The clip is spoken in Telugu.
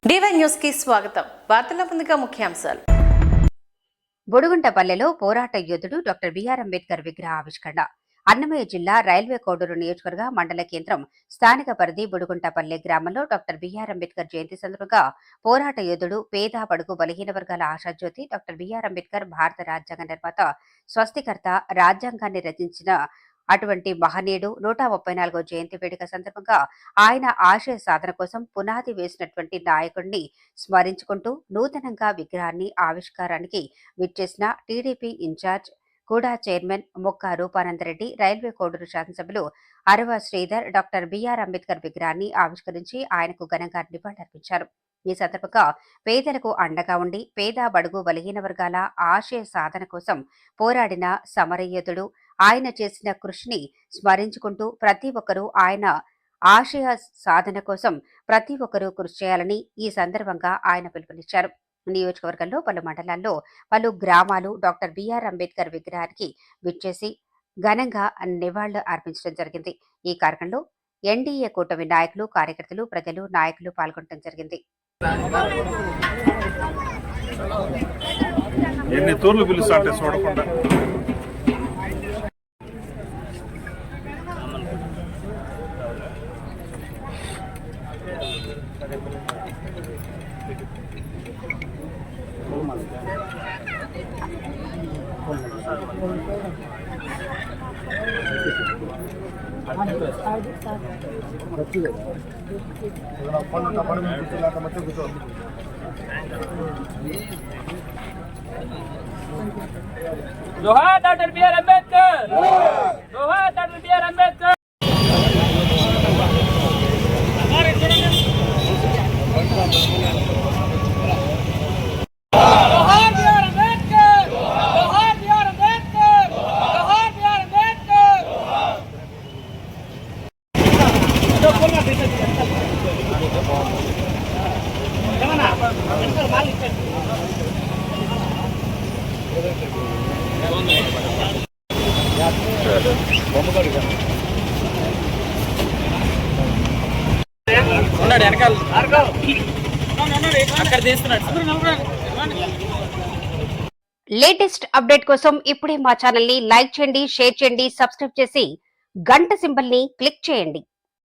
డివై న్యూస్ కి స్వాగతం. వార్తల ముందుగా ముఖ్యాంశాలు. బొడుగుంటపల్లెలో పోరాట యోధుడు డాక్టర్ బిఆర్ అంబేద్కర్ విగ్రహ ఆవిష్కరణ. అన్నమయ్య జిల్లా రైల్వే కోడూరు నియోజకవర్గ మండల కేంద్రం స్థానిక పరిధి బొడుగుంటపల్లె గ్రామంలో డాక్టర్ బిఆర్ అంబేద్కర్ జయంతి సందర్భంగా పోరాట యోధుడు, పేద బడుగు బలహీన వర్గాల ఆశాజ్యోతి డాక్టర్ బిఆర్ అంబేద్కర్ భారత రాజ్యాంగ నిర్మాత, స్వస్తికర్త, రాజ్యాంగాన్ని రచించిన అటువంటి మహనీయుడు 134వ జయంతి వేడుక సందర్భంగా ఆయన ఆశయ సాధన కోసం పునాది వేసినటువంటి నాయకుడిని స్మరించుకుంటూ నూతనంగా విగ్రహాన్ని ఆవిష్కారానికి విచ్చేసిన టీడీపీ ఇన్ఛార్జ్ కూడా చైర్మన్ మొక్క రూపానందరెడ్డి, రైల్వే కోడూరు శాసనసభ్యులు అరవ శ్రీధర్ డాక్టర్ బిఆర్ అంబేద్కర్ విగ్రహాన్ని ఆవిష్కరించి ఆయనకు ఘనంగా నివాళులర్పించారు. ఈ సందర్భంగా పేదలకు అండగా ఉండి పేద బడుగు బలహీన వర్గాల ఆశయ సాధన కోసం పోరాడిన సమరయోధుడు, ఆయన చేసిన కృషిని స్మరించుకుంటూ ప్రతి ఒక్కరూ ఆయన ఆశయ సాధన కోసం ప్రతి ఒక్కరూ కృషి చేయాలని ఈ సందర్భంగా ఆయన పిలుపునిచ్చారు. నియోజకవర్గంలో పలు మండలాల్లో పలు గ్రామాలు డాక్టర్ బిఆర్ అంబేద్కర్ విగ్రహానికి విచ్చేసి ఘనంగా నివాళులు అర్పించడం జరిగింది. ఈ కార్యక్రమంలో ఎన్డీఏ కూటమి నాయకులు, కార్యకర్తలు, ప్రజలు, నాయకులు పాల్గొనడం జరిగింది. ఎన్ని తూర్లు పిలుస్తాంటే చూడకుండా जोहार डॉक्टर बी आर अम्बेडकर, जोहार doctor B R Ambedkar. Latest update కోసం ఇప్పుడే మా ఛానల్ ని లైక్ చేయండి, షేర్ చేయండి, సబ్స్క్రైబ్ చేసి గంట సింబల్ ని క్లిక్ చేయండి.